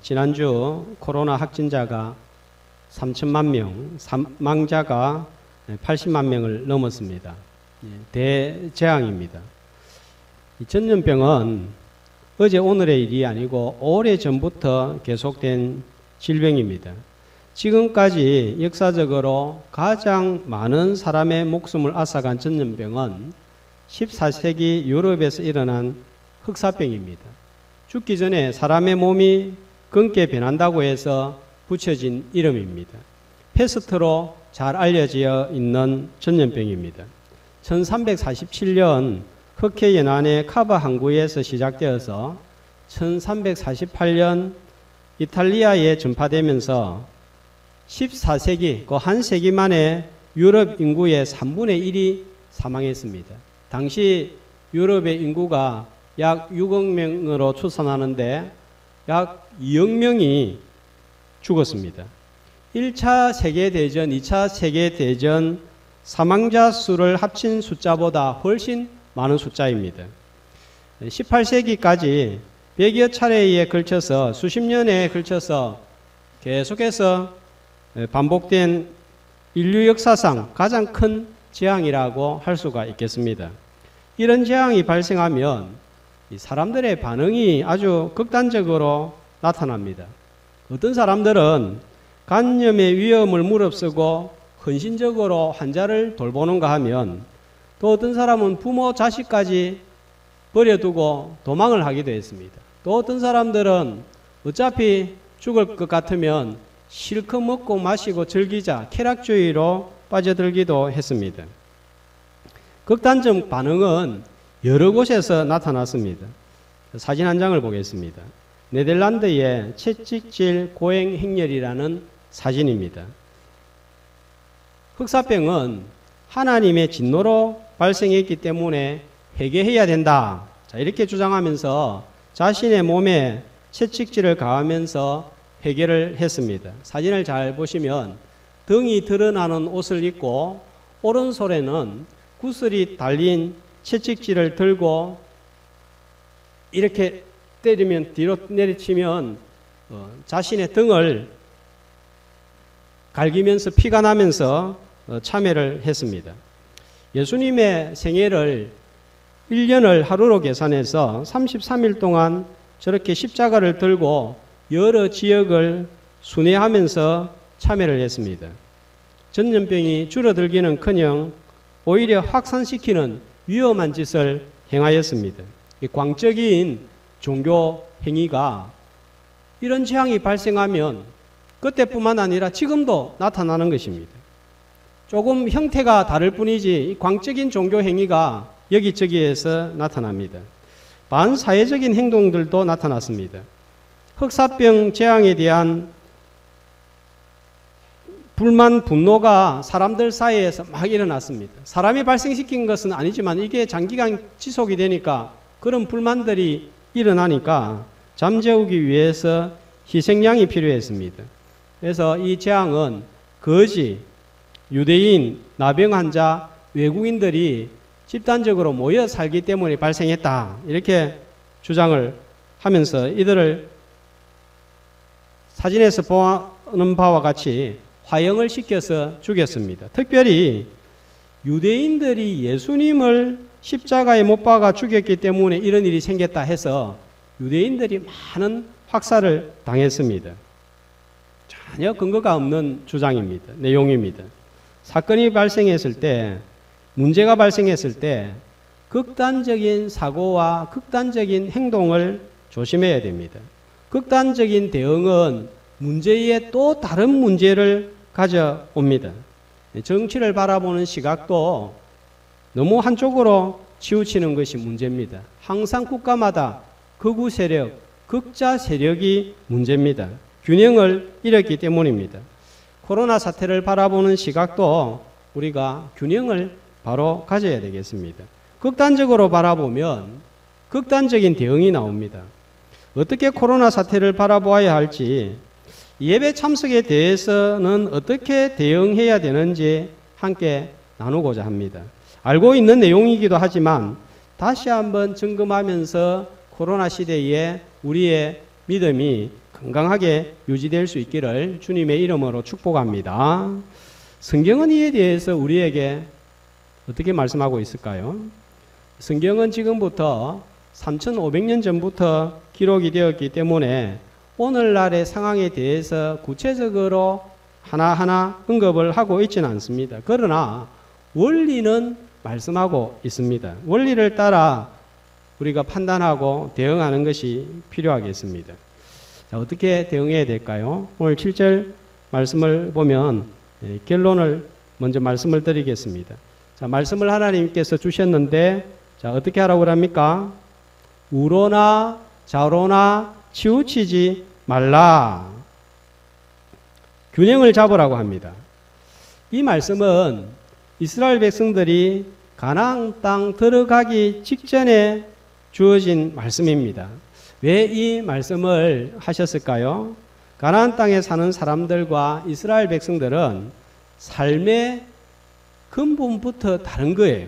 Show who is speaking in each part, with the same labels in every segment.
Speaker 1: 지난주 코로나 확진자가 3천만 명, 사망자가 80만 명을 넘었습니다. 대재앙입니다. 이 전염병은 어제 오늘의 일이 아니고 오래전부터 계속된 질병입니다. 지금까지 역사적으로 가장 많은 사람의 목숨을 앗아간 전염병은 14세기 유럽에서 일어난 흑사병입니다. 죽기 전에 사람의 몸이 검게 변한다고 해서 붙여진 이름입니다. 패스트로 잘 알려져 있는 전염병입니다. 1347년 흑해 연안의 카바 항구에서 시작되어서 1348년 이탈리아에 전파되면서 14세기, 그 한 세기 만에 유럽 인구의 3분의 1이 사망했습니다. 당시 유럽의 인구가 약 6억 명으로 추산하는데 약 2억 명이 죽었습니다. 1차 세계대전, 2차 세계대전 사망자 수를 합친 숫자보다 훨씬 많은 숫자입니다. 18세기까지 100여 차례에 걸쳐서 수십 년에 걸쳐서 계속해서 반복된 인류 역사상 가장 큰 재앙이라고 할 수가 있겠습니다. 이런 재앙이 발생하면 사람들의 반응이 아주 극단적으로 나타납니다. 어떤 사람들은 감염의 위험을 무릅쓰고 헌신적으로 환자를 돌보는가 하면 또 어떤 사람은 부모, 자식까지 버려두고 도망을 하기도 했습니다. 또 어떤 사람들은 어차피 죽을 것 같으면 실컷 먹고 마시고 즐기자 쾌락주의로 빠져들기도 했습니다. 극단적 반응은 여러 곳에서 나타났습니다. 사진 한 장을 보겠습니다. 네덜란드의 채찍질 고행 행렬이라는 사진입니다. 흑사병은 하나님의 진노로 발생했기 때문에 회개해야 된다. 이렇게 주장하면서 자신의 몸에 채찍질을 가하면서 회개를 했습니다. 사진을 잘 보시면 등이 드러나는 옷을 입고 오른손에는 구슬이 달린 채찍질을 들고 이렇게 때리면 뒤로 내리치면 자신의 등을 갈기면서 피가 나면서 참회를 했습니다. 예수님의 생애를 1년을 하루로 계산해서 33일 동안 저렇게 십자가를 들고 여러 지역을 순회하면서 참회를 했습니다. 전염병이 줄어들기는커녕 오히려 확산시키는 위험한 짓을 행하였습니다. 이 광적인 종교 행위가 이런 재앙이 발생하면 그때뿐만 아니라 지금도 나타나는 것입니다. 조금 형태가 다를 뿐이지 광적인 종교 행위가 여기저기에서 나타납니다. 반사회적인 행동들도 나타났습니다. 흑사병 재앙에 대한 불만, 분노가 사람들 사이에서 막 일어났습니다. 사람이 발생시킨 것은 아니지만 이게 장기간 지속이 되니까 그런 불만들이 일어나니까 잠재우기 위해서 희생양이 필요했습니다. 그래서 이 재앙은 거지, 유대인, 나병 환자, 외국인들이 집단적으로 모여 살기 때문에 발생했다. 이렇게 주장을 하면서 이들을 사진에서 보는 바와 같이 화형을 시켜서 죽였습니다. 특별히 유대인들이 예수님을 십자가에 못 박아 죽였기 때문에 이런 일이 생겼다 해서 유대인들이 많은 학살을 당했습니다. 전혀 근거가 없는 주장입니다. 내용입니다. 사건이 발생했을 때, 문제가 발생했을 때 극단적인 사고와 극단적인 행동을 조심해야 됩니다. 극단적인 대응은 문제에 또 다른 문제를 가져옵니다. 정치를 바라보는 시각도 너무 한쪽으로 치우치는 것이 문제입니다. 항상 국가마다 극우 세력, 극자 세력이 문제입니다. 균형을 잃었기 때문입니다. 코로나 사태를 바라보는 시각도 우리가 균형을 바로 가져야 되겠습니다. 극단적으로 바라보면 극단적인 대응이 나옵니다. 어떻게 코로나 사태를 바라보아야 할지, 예배 참석에 대해서는 어떻게 대응해야 되는지 함께 나누고자 합니다. 알고 있는 내용이기도 하지만 다시 한번 점검하면서 코로나 시대에 우리의 믿음이 건강하게 유지될 수 있기를 주님의 이름으로 축복합니다. 성경은 이에 대해서 우리에게 어떻게 말씀하고 있을까요? 성경은 지금부터 3500년 전부터 기록이 되었기 때문에 오늘날의 상황에 대해서 구체적으로 하나하나 언급을 하고 있지는 않습니다. 그러나 원리는 말씀하고 있습니다. 원리를 따라 우리가 판단하고 대응하는 것이 필요하겠습니다. 자, 어떻게 대응해야 될까요? 오늘 7절 말씀을 보면 결론을 먼저 말씀을 드리겠습니다. 자, 말씀을 하나님께서 주셨는데 자, 어떻게 하라고 합니까? 우로나 좌로나 치우치지 말라. 균형을 잡으라고 합니다. 이 말씀은 이스라엘 백성들이 가나안 땅 들어가기 직전에 주어진 말씀입니다. 왜 이 말씀을 하셨을까요? 가나안 땅에 사는 사람들과 이스라엘 백성들은 삶의 근본부터 다른 거예요.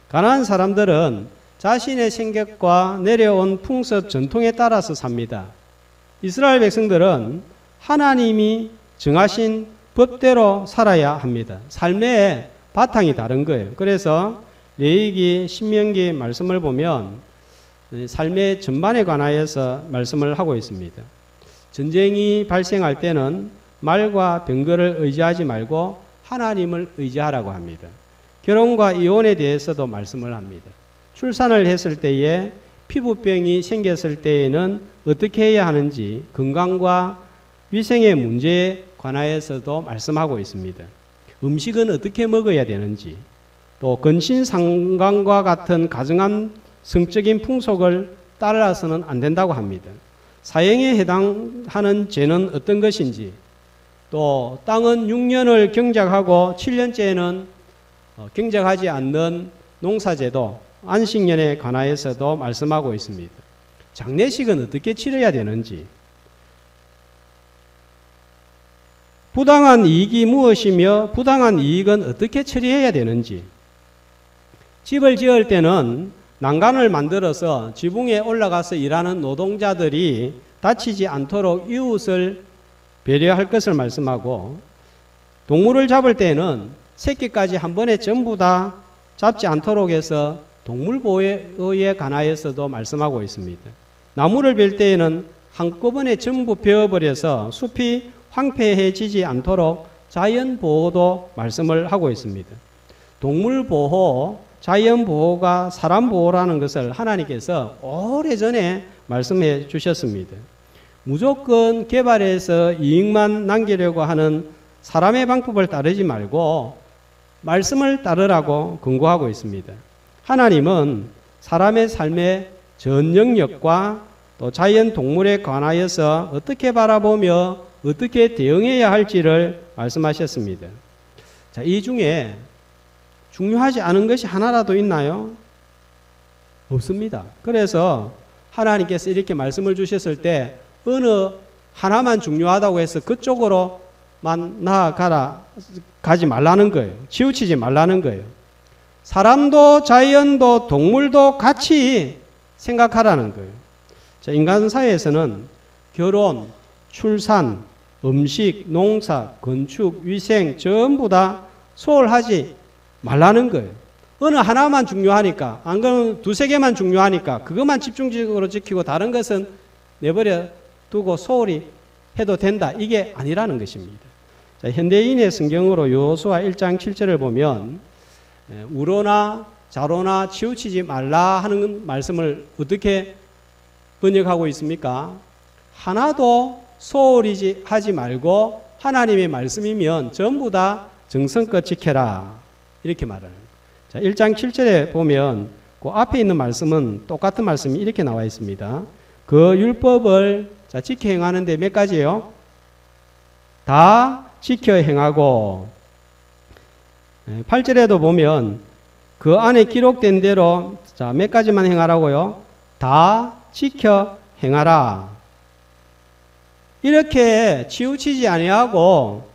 Speaker 1: 가나안 사람들은 자신의 생각과 내려온 풍습 전통에 따라서 삽니다. 이스라엘 백성들은 하나님이 정하신 법대로 살아야 합니다. 삶의 바탕이 다른 거예요. 그래서 레위기, 신명기 말씀을 보면 삶의 전반에 관하여서 말씀을 하고 있습니다. 전쟁이 발생할 때는 말과 병거를 의지하지 말고 하나님을 의지하라고 합니다. 결혼과 이혼에 대해서도 말씀을 합니다. 출산을 했을 때에 피부병이 생겼을 때에는 어떻게 해야 하는지 건강과 위생의 문제에 관하여서도 말씀하고 있습니다. 음식은 어떻게 먹어야 되는지 또 근신상간과 같은 가정한 성적인 풍속을 따라서는 안 된다고 합니다. 사형에 해당하는 죄는 어떤 것인지 또 땅은 6년을 경작하고 7년째에는 경작하지 않는 농사제도 안식년에 관하여서도 말씀하고 있습니다. 장례식은 어떻게 치러야 되는지 부당한 이익이 무엇이며 부당한 이익은 어떻게 처리해야 되는지 집을 지을 때는 난간을 만들어서 지붕에 올라가서 일하는 노동자들이 다치지 않도록 이웃을 배려할 것을 말씀하고 동물을 잡을 때는 새끼까지 한 번에 전부 다 잡지 않도록 해서 동물보호에 관하여서도 말씀하고 있습니다. 나무를 벨 때에는 한꺼번에 전부 베어버려서 숲이 황폐해지지 않도록 자연보호도 말씀을 하고 있습니다. 동물보호, 자연보호가 사람보호라는 것을 하나님께서 오래전에 말씀해 주셨습니다. 무조건 개발해서 이익만 남기려고 하는 사람의 방법을 따르지 말고 말씀을 따르라고 권고하고 있습니다. 하나님은 사람의 삶의 전 영역과 또 자연 동물에 관하여서 어떻게 바라보며 어떻게 대응해야 할지를 말씀하셨습니다. 자, 이 중에 중요하지 않은 것이 하나라도 있나요? 없습니다. 그래서 하나님께서 이렇게 말씀을 주셨을 때 어느 하나만 중요하다고 해서 그쪽으로만 가지 말라는 거예요. 치우치지 말라는 거예요. 사람도 자연도 동물도 같이 생각하라는 거예요. 자, 인간 사회에서는 결혼, 출산, 음식, 농사, 건축, 위생 전부 다 소홀하지 말라는 거예요. 어느 하나만 중요하니까 안 그러면 두세 개만 중요하니까 그것만 집중적으로 지키고 다른 것은 내버려 두고 소홀히 해도 된다. 이게 아니라는 것입니다. 자, 현대인의 성경으로 여호수아 1장 7절을 보면 우로나 좌로나 치우치지 말라 하는 말씀을 어떻게 번역하고 있습니까? 하나도 소홀히 하지 말고 하나님의 말씀이면 전부 다 정성껏 지켜라. 이렇게 말하는 거예요. 자, 1장 7절에 보면 그 앞에 있는 말씀은 똑같은 말씀이 이렇게 나와 있습니다. 그 율법을 자, 지켜 행하는데 몇 가지예요? 다 지켜 행하고 8절에도 보면 그 안에 기록된 대로 자, 몇 가지만 행하라고요? 다 지켜 행하라. 이렇게 치우치지 아니하고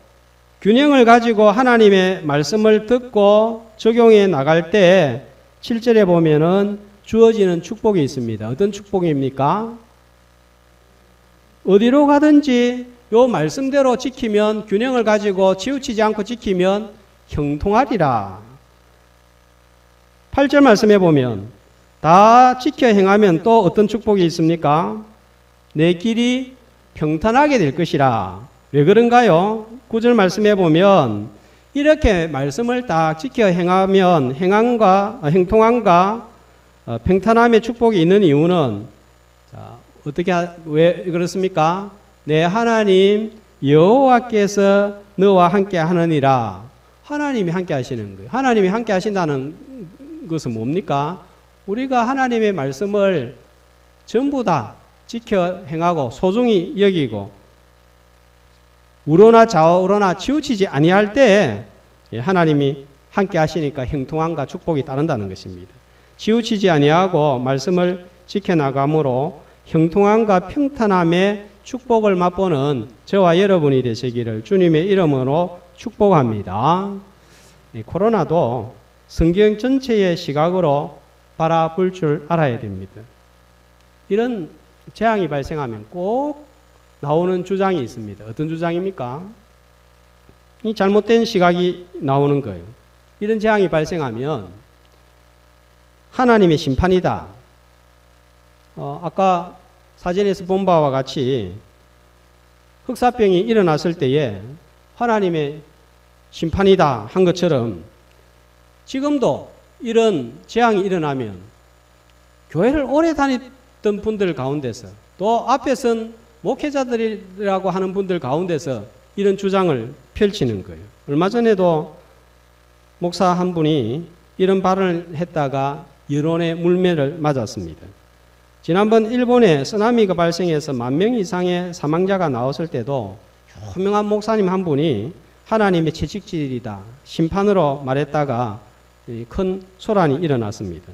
Speaker 1: 균형을 가지고 하나님의 말씀을 듣고 적용해 나갈 때 7절에 보면은 주어지는 축복이 있습니다. 어떤 축복입니까? 어디로 가든지 요 말씀대로 지키면, 균형을 가지고 치우치지 않고 지키면 형통하리라. 8절 말씀해 보면 다 지켜 행하면 또 어떤 축복이 있습니까? 내 길이 평탄하게 될 것이라. 왜 그런가요? 9절 말씀해 보면 이렇게 말씀을 딱 지켜 행하면 행통함과 평탄함의 축복이 있는 이유는, 왜 그렇습니까? 내 하나님 여호와께서 너와 함께 하느니라. 하나님이 함께 하시는 거예요. 하나님이 함께 하신다는 것은 뭡니까? 우리가 하나님의 말씀을 전부 다 지켜 행하고 소중히 여기고 우러나 좌우러나 치우치지 아니할 때 하나님이 함께 하시니까 형통함과 축복이 따른다는 것입니다. 치우치지 아니하고 말씀을 지켜나감으로 형통함과 평탄함의 축복을 맛보는 저와 여러분이 되시기를 주님의 이름으로 축복합니다. 코로나도 성경 전체의 시각으로 바라볼 줄 알아야 됩니다. 이런 재앙이 발생하면 꼭 나오는 주장이 있습니다. 어떤 주장입니까? 이 잘못된 시각이 나오는 거예요. 이런 재앙이 발생하면 하나님의 심판이다. 아까 사진에서 본 바와 같이 흑사병이 일어났을 때에 하나님의 심판이다 한 것처럼 지금도 이런 재앙이 일어나면 교회를 오래 다녔던 분들 가운데서 또 앞에 선 목회자들이라고 하는 분들 가운데서 이런 주장을 펼치는 거예요. 얼마 전에도 목사 한 분이 이런 발언을 했다가 여론의 물매를 맞았습니다. 지난번 일본에 쓰나미가 발생해서 10,000명 이상의 사망자가 나왔을 때도 유명한 목사님 한 분이 하나님의 채찍질이다, 심판으로 말했다가 큰 소란이 일어났습니다.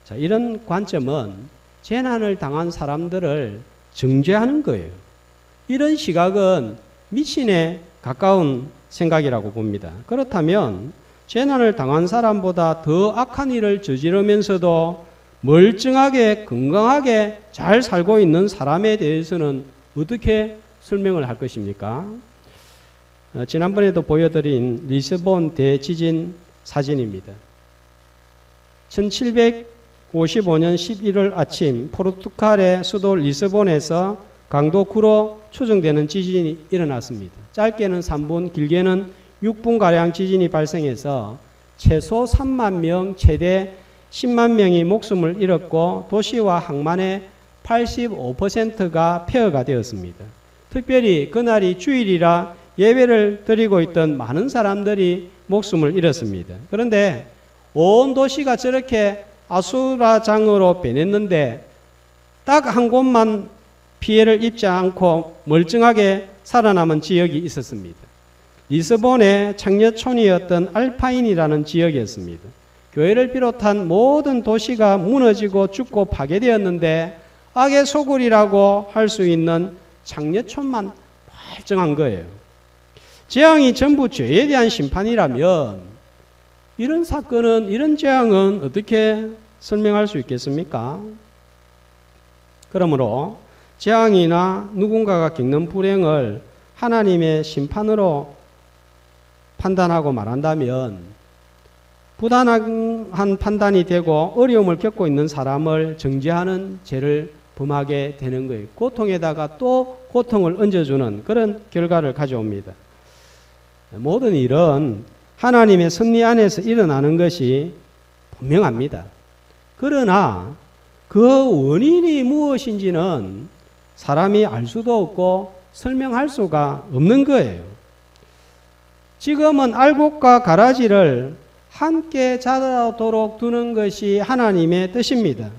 Speaker 1: 자, 이런 관점은 재난을 당한 사람들을 정죄하는 거예요. 이런 시각은 미신에 가까운 생각이라고 봅니다. 그렇다면 재난을 당한 사람보다 더 악한 일을 저지르면서도 멀쩡하게 건강하게 잘 살고 있는 사람에 대해서는 어떻게 설명을 할 것입니까? 지난번에도 보여드린 리스본 대지진 사진입니다. 1755년 11월 아침 포르투갈의 수도 리스본에서 강도 9로 추정되는 지진이 일어났습니다. 짧게는 3분, 길게는 6분가량 지진이 발생해서 최소 3만 명, 최대 10만 명이 목숨을 잃었고 도시와 항만의 85%가 폐허가 되었습니다. 특별히 그날이 주일이라 예배를 드리고 있던 많은 사람들이 목숨을 잃었습니다. 그런데 온 도시가 저렇게 아수라장으로 변했는데 딱 한 곳만 피해를 입지 않고 멀쩡하게 살아남은 지역이 있었습니다. 리스본의 창녀촌이었던 알파인이라는 지역이었습니다. 교회를 비롯한 모든 도시가 무너지고 죽고 파괴되었는데 악의 소굴이라고 할 수 있는 창녀촌만 멀쩡한 거예요. 재앙이 전부 죄에 대한 심판이라면 이런 사건은, 이런 재앙은 어떻게 설명할 수 있겠습니까? 그러므로 재앙이나 누군가가 겪는 불행을 하나님의 심판으로 판단하고 말한다면 부당한 판단이 되고 어려움을 겪고 있는 사람을 정죄하는 죄를 범하게 되는 거예요. 고통에다가 또 고통을 얹어주는 그런 결과를 가져옵니다. 모든 일은 하나님의 섭리 안에서 일어나는 것이 분명합니다. 그러나 그 원인이 무엇인지는 사람이 알 수도 없고 설명할 수가 없는 거예요. 지금은 알곡과 가라지를 함께 자라도록 두는 것이 하나님의 뜻입니다.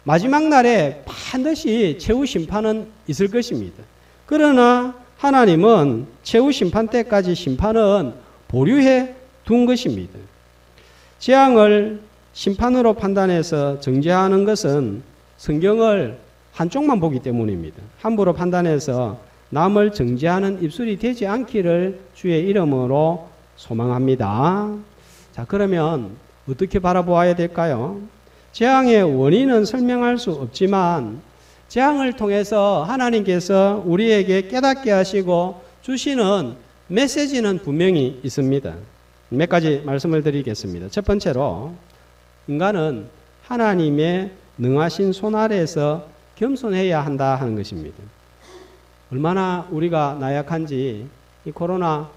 Speaker 1: 마지막 날에 반드시 최후 심판은 있을 것입니다. 그러나 하나님은 최후 심판 때까지 심판은 보류해 둔 것입니다. 재앙을 심판으로 판단해서 정죄하는 것은 성경을 한쪽만 보기 때문입니다. 함부로 판단해서 남을 정죄하는 입술이 되지 않기를 주의 이름으로 소망합니다. 자, 그러면 어떻게 바라보아야 될까요? 재앙의 원인은 설명할 수 없지만 재앙을 통해서 하나님께서 우리에게 깨닫게 하시고 주시는 메시지는 분명히 있습니다. 몇 가지 말씀을 드리겠습니다. 첫 번째로 인간은 하나님의 능하신 손 아래에서 겸손해야 한다 하는 것입니다. 얼마나 우리가 나약한지 이 코로나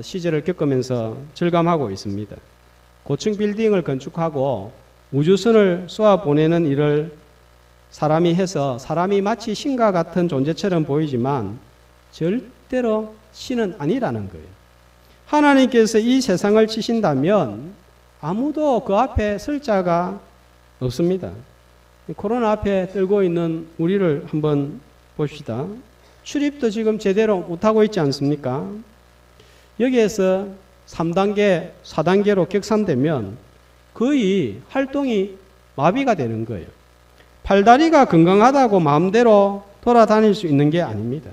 Speaker 1: 시절을 겪으면서 절감하고 있습니다. 고층 빌딩을 건축하고 우주선을 쏘아 보내는 일을 사람이 해서 사람이 마치 신과 같은 존재처럼 보이지만 절대로 신은 아니라는 거예요. 하나님께서 이 세상을 치신다면 아무도 그 앞에 설 자가 없습니다. 코로나 앞에 떨고 있는 우리를 한번 봅시다. 출입도 지금 제대로 못하고 있지 않습니까? 여기에서 3단계, 4단계로 격상되면 거의 활동이 마비가 되는 거예요. 팔다리가 건강하다고 마음대로 돌아다닐 수 있는 게 아닙니다.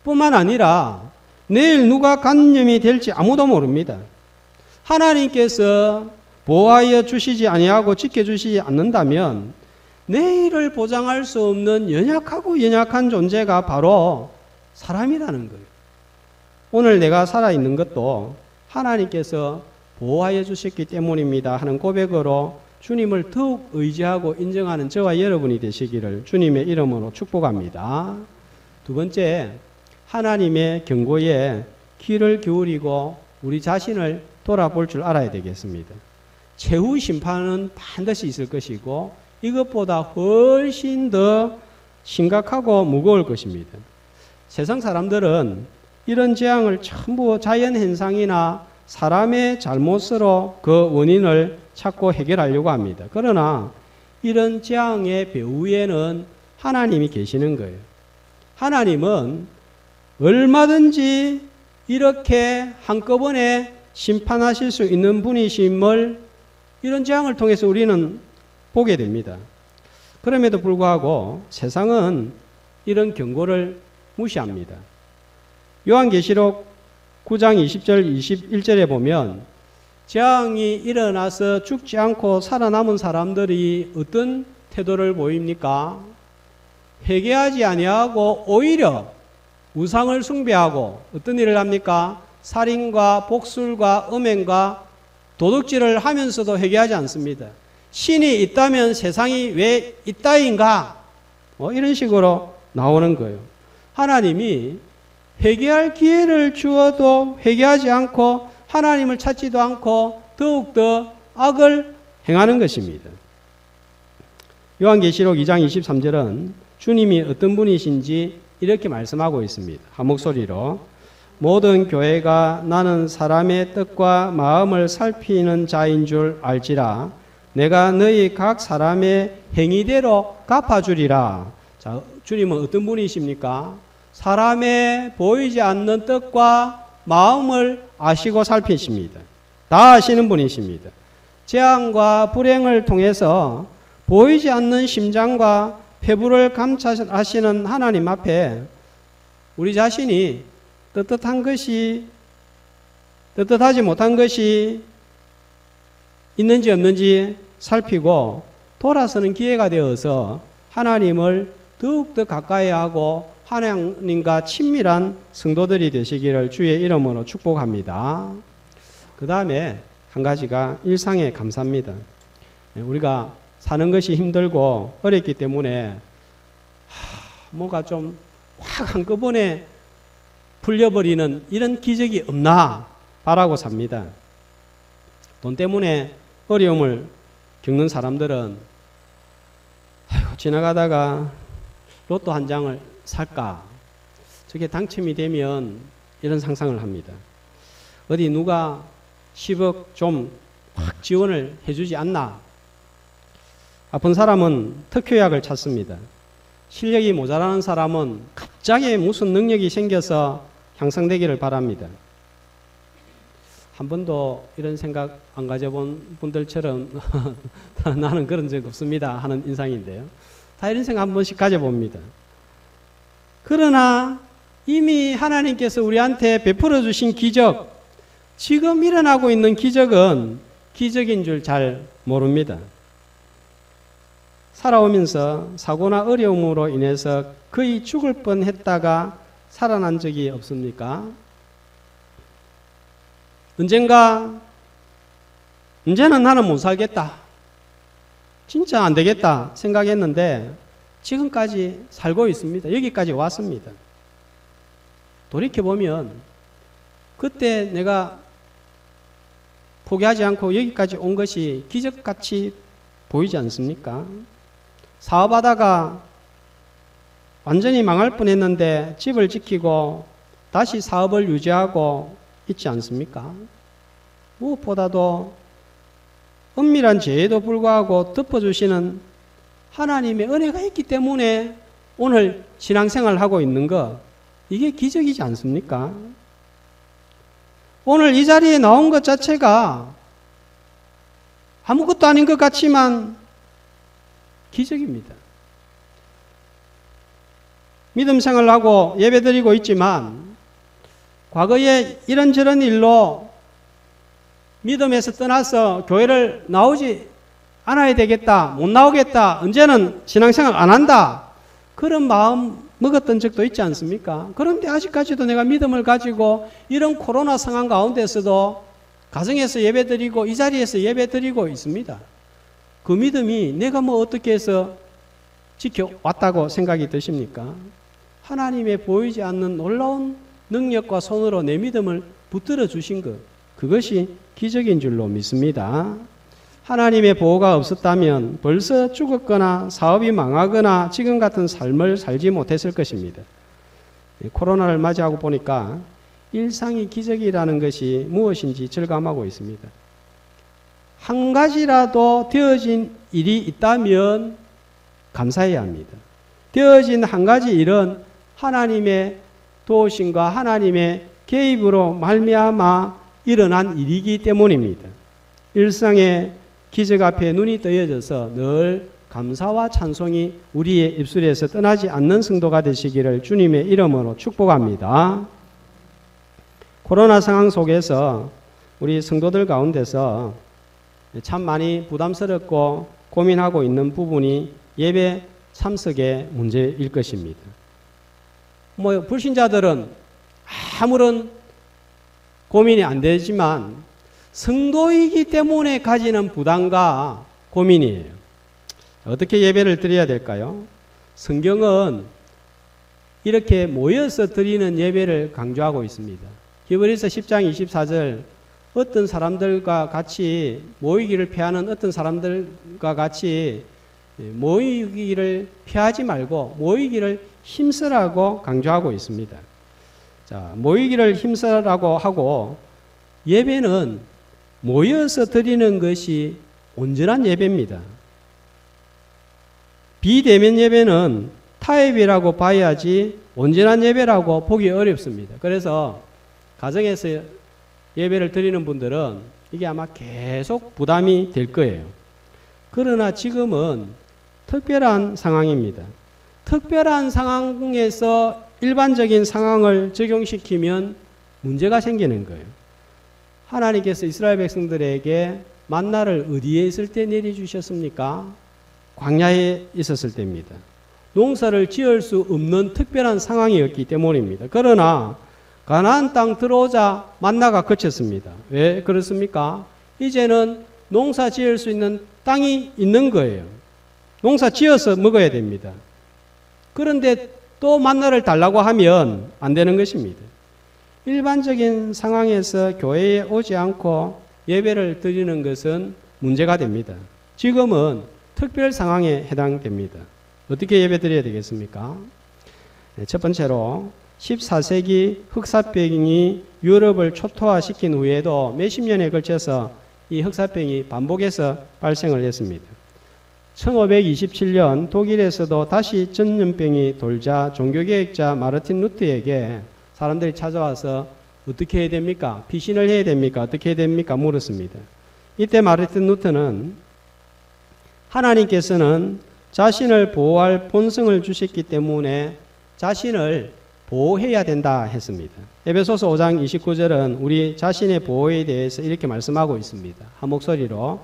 Speaker 1: 뿐만 아니라 내일 누가 감염이 될지 아무도 모릅니다. 하나님께서 보호하여 주시지 아니하고 지켜주시지 않는다면 내일을 보장할 수 없는 연약하고 연약한 존재가 바로 사람이라는 거예요. 오늘 내가 살아있는 것도 하나님께서 보호하여 주셨기 때문입니다 하는 고백으로 주님을 더욱 의지하고 인정하는 저와 여러분이 되시기를 주님의 이름으로 축복합니다. 두 번째, 하나님의 경고에 귀를 기울이고 우리 자신을 돌아볼 줄 알아야 되겠습니다. 최후 심판은 반드시 있을 것이고 이것보다 훨씬 더 심각하고 무거울 것입니다. 세상 사람들은 이런 재앙을 전부 자연현상이나 사람의 잘못으로 그 원인을 찾고 해결하려고 합니다. 그러나 이런 재앙의 배후에는 하나님이 계시는 거예요. 하나님은 얼마든지 이렇게 한꺼번에 심판하실 수 있는 분이심을 이런 재앙을 통해서 우리는 보게 됩니다. 그럼에도 불구하고 세상은 이런 경고를 무시합니다. 요한계시록 9장 20절 21절에 보면 재앙이 일어나서 죽지 않고 살아남은 사람들이 어떤 태도를 보입니까? 회개하지 아니하고 오히려 우상을 숭배하고 어떤 일을 합니까? 살인과 복술과 음행과 도둑질을 하면서도 회개하지 않습니다. 신이 있다면 세상이 왜 이따인가? 이런 식으로 나오는 거예요. 하나님이 회개할 기회를 주어도 회개하지 않고 하나님을 찾지도 않고 더욱더 악을 행하는 것입니다. 요한계시록 2장 23절은 주님이 어떤 분이신지 이렇게 말씀하고 있습니다. 한 목소리로 모든 교회가 나는 사람의 뜻과 마음을 살피는 자인 줄 알지라 내가 너희 각 사람의 행위대로 갚아주리라. 자, 주님은 어떤 분이십니까? 사람의 보이지 않는 뜻과 마음을 아시고 살피십니다. 다 아시는 분이십니다. 재앙과 불행을 통해서 보이지 않는 심장과 폐부를 감찰하시는 하나님 앞에 우리 자신이 떳떳한 것이 떳떳하지 못한 것이 있는지 없는지 살피고 돌아서는 기회가 되어서 하나님을 더욱더 가까이 하고 하나님과 친밀한 성도들이 되시기를 주의 이름으로 축복합니다. 그 다음에 한 가지가 일상에 감사입니다. 우리가 사는 것이 힘들고 어렵기 때문에 뭐가 좀 확 한꺼번에 풀려버리는 이런 기적이 없나 바라고 삽니다. 돈 때문에 어려움을 겪는 사람들은 지나가다가 로또 한 장을 살까? 저게 당첨이 되면 이런 상상을 합니다. 어디 누가 10억 좀 확 지원을 해주지 않나? 아픈 사람은 특효약을 찾습니다. 실력이 모자라는 사람은 갑자기 무슨 능력이 생겨서 향상되기를 바랍니다. 한 번도 이런 생각 안 가져본 분들처럼 나는 그런 적 없습니다 하는 인상인데요. 다 이런 생각 한 번씩 가져봅니다. 그러나 이미 하나님께서 우리한테 베풀어 주신 기적, 지금 일어나고 있는 기적은 기적인 줄 잘 모릅니다. 살아오면서 사고나 어려움으로 인해서 거의 죽을 뻔했다가 살아난 적이 없습니까? 언젠가 이제는 나는 못 살겠다, 진짜 안 되겠다 생각했는데 지금까지 살고 있습니다. 여기까지 왔습니다. 돌이켜보면 그때 내가 포기하지 않고 여기까지 온 것이 기적같이 보이지 않습니까? 사업하다가 완전히 망할 뻔했는데 집을 지키고 다시 사업을 유지하고 있지 않습니까? 무엇보다도 은밀한 죄에도 불구하고 덮어주시는 하나님의 은혜가 있기 때문에 오늘 신앙생활을 하고 있는 것, 이게 기적이지 않습니까? 오늘 이 자리에 나온 것 자체가 아무것도 아닌 것 같지만 기적입니다. 믿음 생활을 하고 예배드리고 있지만 과거에 이런저런 일로 믿음에서 떠나서 교회를 나오지 않아야 되겠다, 못 나오겠다, 언제는 신앙생활 안 한다, 그런 마음 먹었던 적도 있지 않습니까? 그런데 아직까지도 내가 믿음을 가지고 이런 코로나 상황 가운데서도 가정에서 예배드리고 이 자리에서 예배드리고 있습니다. 그 믿음이 내가 뭐 어떻게 해서 지켜왔다고 생각이 드십니까? 하나님의 보이지 않는 놀라운 능력과 손으로 내 믿음을 붙들어 주신 것, 그것이 기적인 줄로 믿습니다. 하나님의 보호가 없었다면 벌써 죽었거나 사업이 망하거나 지금 같은 삶을 살지 못했을 것입니다. 코로나를 맞이하고 보니까 일상이 기적이라는 것이 무엇인지 절감하고 있습니다. 한 가지라도 되어진 일이 있다면 감사해야 합니다. 되어진 한 가지 일은 하나님의 도우심과 하나님의 개입으로 말미암아 일어난 일이기 때문입니다. 일상의 기적 앞에 눈이 뜨여져서 늘 감사와 찬송이 우리의 입술에서 떠나지 않는 성도가 되시기를 주님의 이름으로 축복합니다. 코로나 상황 속에서 우리 성도들 가운데서 참 많이 부담스럽고 고민하고 있는 부분이 예배 참석의 문제일 것입니다. 불신자들은 아무런 고민이 안 되지만 성도이기 때문에 가지는 부담과 고민이에요. 어떻게 예배를 드려야 될까요? 성경은 이렇게 모여서 드리는 예배를 강조하고 있습니다. 히브리서 10장 24절, 어떤 사람들과 같이 모이기를 피하는 어떤 사람들과 같이 모이기를 피하지 말고 모이기를 힘쓰라고 강조하고 있습니다. 자, 모이기를 힘쓰라고 하고 예배는 모여서 드리는 것이 온전한 예배입니다. 비대면 예배는 타협이라고 봐야지 온전한 예배라고 보기 어렵습니다. 그래서 가정에서 예배를 드리는 분들은 이게 아마 계속 부담이 될 거예요. 그러나 지금은 특별한 상황입니다. 특별한 상황에서 일반적인 상황을 적용시키면 문제가 생기는 거예요. 하나님께서 이스라엘 백성들에게 만나를 어디에 있을 때 내려주셨습니까? 광야에 있었을 때입니다. 농사를 지을 수 없는 특별한 상황이었기 때문입니다. 그러나 가나안 땅 들어오자 만나가 그쳤습니다. 왜 그렇습니까? 이제는 농사 지을 수 있는 땅이 있는 거예요. 농사 지어서 먹어야 됩니다. 그런데 또 만나를 달라고 하면 안 되는 것입니다. 일반적인 상황에서 교회에 오지 않고 예배를 드리는 것은 문제가 됩니다. 지금은 특별 상황에 해당됩니다. 어떻게 예배 드려야 되겠습니까? 첫 번째로 14세기 흑사병이 유럽을 초토화시킨 후에도 몇십 년에 걸쳐서 이 흑사병이 반복해서 발생을 했습니다. 1527년 독일에서도 다시 전염병이 돌자 종교개혁자 마르틴 루트에게 사람들이 찾아와서 어떻게 해야 됩니까? 피신을 해야 됩니까? 어떻게 해야 됩니까? 물었습니다. 이때 마르틴 루트는 하나님께서는 자신을 보호할 본성을 주셨기 때문에 자신을 보호해야 된다 했습니다. 에베소서 5장 29절은 우리 자신의 보호에 대해서 이렇게 말씀하고 있습니다. 한 목소리로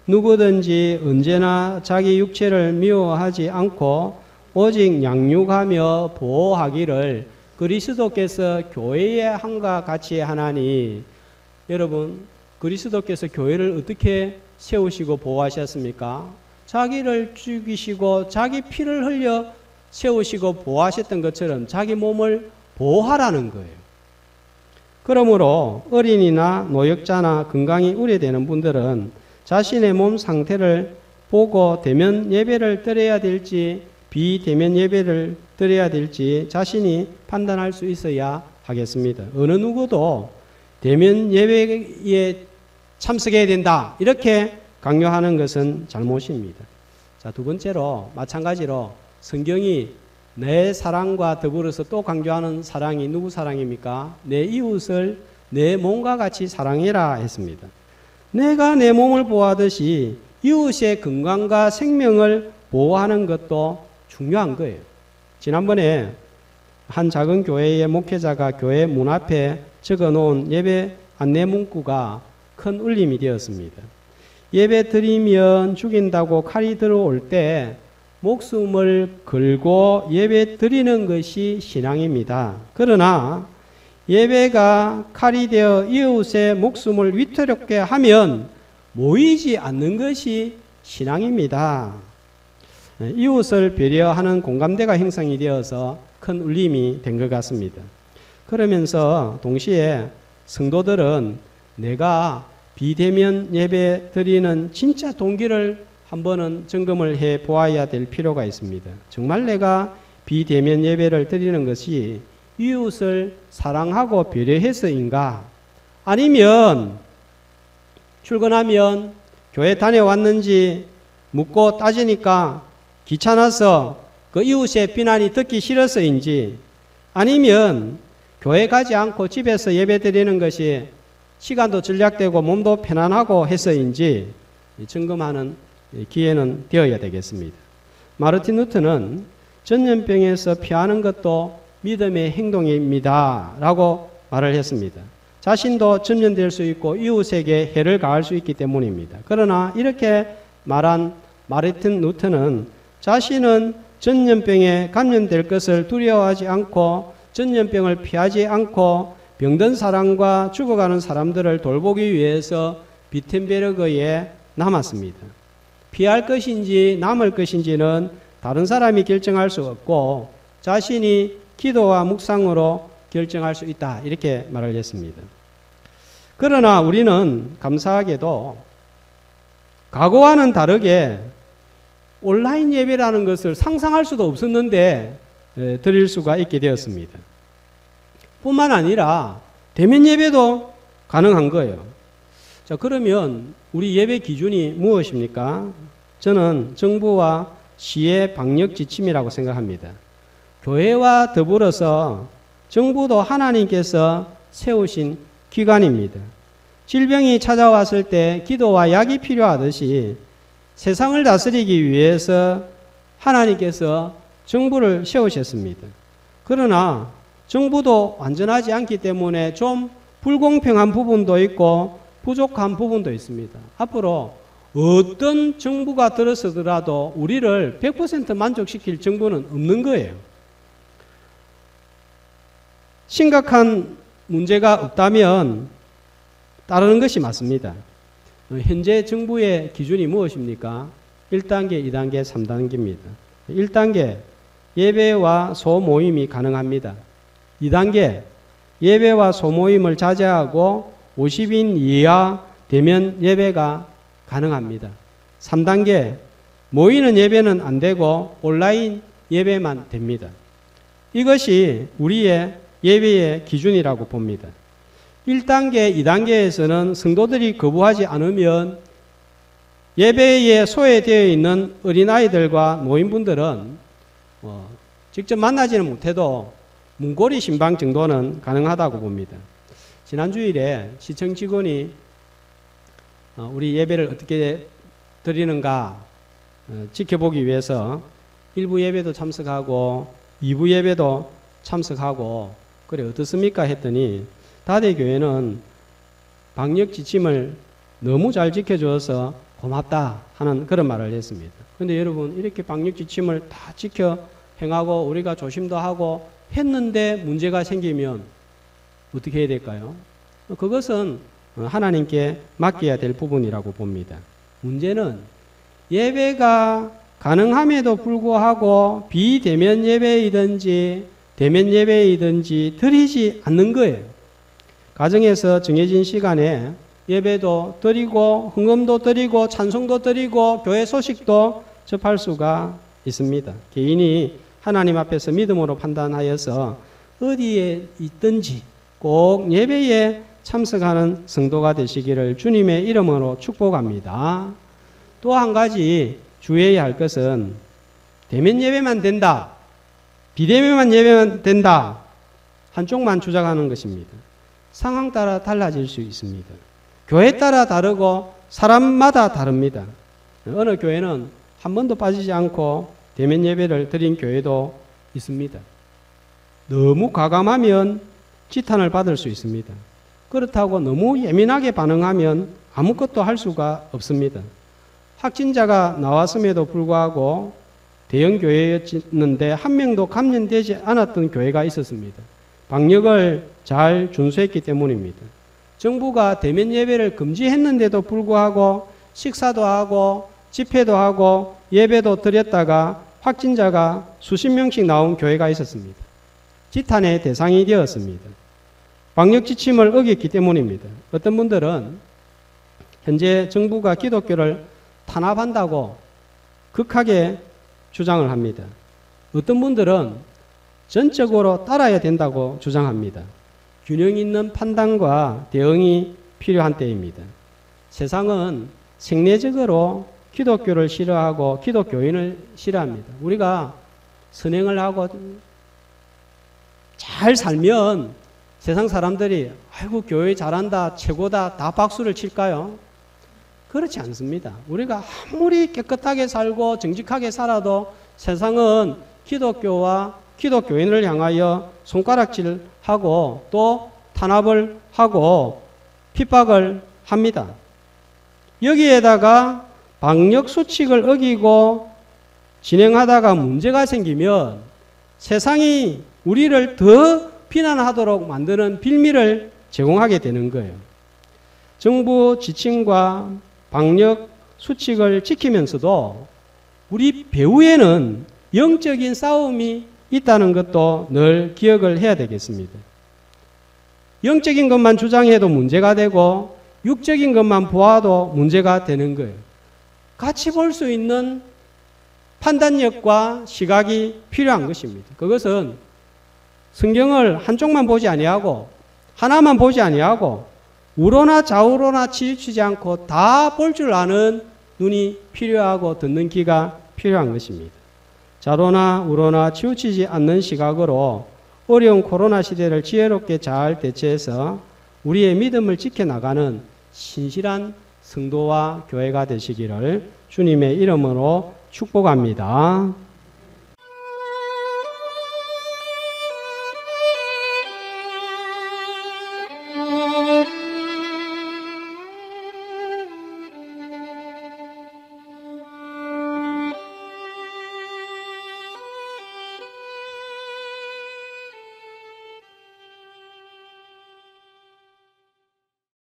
Speaker 1: 누구든지 언제나 자기 육체를 미워하지 않고 오직 양육하며 보호하기를 그리스도께서 교회의 한과 같이 하나니. 여러분, 그리스도께서 교회를 어떻게 세우시고 보호하셨습니까? 자기를 죽이시고 자기 피를 흘려 세우시고 보호하셨던 것처럼 자기 몸을 보호하라는 거예요. 그러므로 어린이나 노약자나 건강이 우려되는 분들은 자신의 몸 상태를 보고 대면 예배를 드려야 될지 비대면 예배를 드려야 될지 자신이 판단할 수 있어야 하겠습니다. 어느 누구도 대면 예배에 참석해야 된다 이렇게 강요하는 것은 잘못입니다. 자, 두 번째로 마찬가지로 성경이 내 사랑과 더불어서 또 강조하는 사랑이 누구 사랑입니까? 내 이웃을 내 몸과 같이 사랑해라 했습니다. 내가 내 몸을 보호하듯이 이웃의 건강과 생명을 보호하는 것도 중요한 거예요. 지난번에 한 작은 교회의 목회자가 교회 문 앞에 적어놓은 예배 안내 문구가 큰 울림이 되었습니다. 예배 드리면 죽인다고 칼이 들어올 때 목숨을 걸고 예배 드리는 것이 신앙입니다. 그러나 예배가 칼이 되어 이웃의 목숨을 위태롭게 하면 모이지 않는 것이 신앙입니다. 이웃을 배려하는 공감대가 형성이 되어서 큰 울림이 된 것 같습니다. 그러면서 동시에 성도들은 내가 비대면 예배 드리는 진짜 동기를 한 번은 점검을 해 보아야 될 필요가 있습니다. 정말 내가 비대면 예배를 드리는 것이 이웃을 사랑하고 배려해서인가? 아니면 출근하면 교회 다녀왔는지 묻고 따지니까 귀찮아서 그 이웃의 비난이 듣기 싫어서인지, 아니면 교회 가지 않고 집에서 예배 드리는 것이 시간도 절약되고 몸도 편안하고 해서인지 점검하는 기회는 되어야 되겠습니다. 마르틴 루터는 전염병에서 피하는 것도 믿음의 행동입니다 라고 말을 했습니다. 자신도 전염될 수 있고 이웃에게 해를 가할 수 있기 때문입니다. 그러나 이렇게 말한 마르틴 루터는 자신은 전염병에 감염될 것을 두려워하지 않고 전염병을 피하지 않고 병든 사람과 죽어가는 사람들을 돌보기 위해서 비텐베르그에 남았습니다. 피할 것인지 남을 것인지는 다른 사람이 결정할 수 없고 자신이 기도와 묵상으로 결정할 수 있다 이렇게 말을 했습니다. 그러나 우리는 감사하게도 과거와는 다르게 온라인 예배라는 것을 상상할 수도 없었는데 드릴 수가 있게 되었습니다. 뿐만 아니라 대면 예배도 가능한 거예요. 자, 그러면 우리 예배 기준이 무엇입니까? 저는 정부와 시의 방역 지침이라고 생각합니다. 교회와 더불어서 정부도 하나님께서 세우신 기관입니다. 질병이 찾아왔을 때 기도와 약이 필요하듯이 세상을 다스리기 위해서 하나님께서 정부를 세우셨습니다. 그러나 정부도 완전하지 않기 때문에 좀 불공평한 부분도 있고 부족한 부분도 있습니다. 앞으로 어떤 정부가 들어서더라도 우리를 100% 만족시킬 정부는 없는 거예요. 심각한 문제가 없다면 따르는 것이 맞습니다. 현재 정부의 기준이 무엇입니까? 1단계, 2단계, 3단계입니다. 1단계, 예배와 소모임이 가능합니다. 2단계, 예배와 소모임을 자제하고 50인 이하 대면 예배가 가능합니다. 3단계, 모이는 예배는 안 되고 온라인 예배만 됩니다. 이것이 우리의 예배의 기준이라고 봅니다. 1단계, 2단계에서는 성도들이 거부하지 않으면 예배에 소외되어 있는 어린아이들과 노인분들은 직접 만나지는 못해도 문고리 신방 정도는 가능하다고 봅니다. 지난 주일에 시청 직원이 우리 예배를 어떻게 드리는가 지켜보기 위해서 1부 예배도 참석하고 2부 예배도 참석하고 그래 어떻습니까 했더니 다대교회는 방역 지침을 너무 잘 지켜줘서 고맙다 하는 그런 말을 했습니다. 그런데 여러분 이렇게 방역 지침을 다 지켜 행하고 우리가 조심도 하고 했는데 문제가 생기면 어떻게 해야 될까요? 그것은 하나님께 맡겨야 될 부분이라고 봅니다. 문제는 예배가 가능함에도 불구하고 비대면 예배이든지 대면 예배이든지 드리지 않는 거예요. 가정에서 정해진 시간에 예배도 드리고 헌금도 드리고 찬송도 드리고 교회 소식도 접할 수가 있습니다. 개인이 하나님 앞에서 믿음으로 판단하여서 어디에 있든지 꼭 예배에 참석하는 성도가 되시기를 주님의 이름으로 축복합니다. 또 한 가지 주의해야 할 것은 대면 예배만 된다, 비대면만 예배만 된다, 한쪽만 주장하는 것입니다. 상황 따라 달라질 수 있습니다. 교회 따라 다르고 사람마다 다릅니다. 어느 교회는 한 번도 빠지지 않고 대면 예배를 드린 교회도 있습니다. 너무 과감하면 지탄을 받을 수 있습니다. 그렇다고 너무 예민하게 반응하면 아무것도 할 수가 없습니다. 확진자가 나왔음에도 불구하고 대형 교회였는데 한 명도 감염되지 않았던 교회가 있었습니다. 방역을 잘 준수했기 때문입니다. 정부가 대면 예배를 금지했는데도 불구하고 식사도 하고 집회도 하고 예배도 드렸다가 확진자가 수십 명씩 나온 교회가 있었습니다. 지탄의 대상이 되었습니다. 방역 지침을 어겼기 때문입니다. 어떤 분들은 현재 정부가 기독교를 탄압한다고 극하게 주장을 합니다. 어떤 분들은 전적으로 따라야 된다고 주장합니다. 균형 있는 판단과 대응이 필요한 때입니다. 세상은 생리적으로 기독교를 싫어하고 기독교인을 싫어합니다. 우리가 선행을 하고 잘 살면 세상 사람들이 아이고 교회 잘한다, 최고다, 다 박수를 칠까요? 그렇지 않습니다. 우리가 아무리 깨끗하게 살고 정직하게 살아도 세상은 기독교와 기독교인을 향하여 손가락질하고 또 탄압을 하고 핍박을 합니다. 여기에다가 방역 수칙을 어기고 진행하다가 문제가 생기면 세상이 우리를 더 비난하도록 만드는 빌미를 제공하게 되는 거예요. 정부 지침과 방역 수칙을 지키면서도 우리 배후에는 영적인 싸움이 있다는 것도 늘 기억을 해야 되겠습니다. 영적인 것만 주장해도 문제가 되고 육적인 것만 보아도 문제가 되는 거예요. 같이 볼 수 있는 판단력과 시각이 필요한 것입니다. 그것은 성경을 한쪽만 보지 아니하고 하나만 보지 아니하고 우로나 좌우로나 치우치지 않고 다 볼 줄 아는 눈이 필요하고 듣는 귀가 필요한 것입니다. 좌로나 우로나 치우치지 않는 시각으로 어려운 코로나 시대를 지혜롭게 잘 대처해서 우리의 믿음을 지켜나가는 신실한 성도와 교회가 되시기를 주님의 이름으로 축복합니다.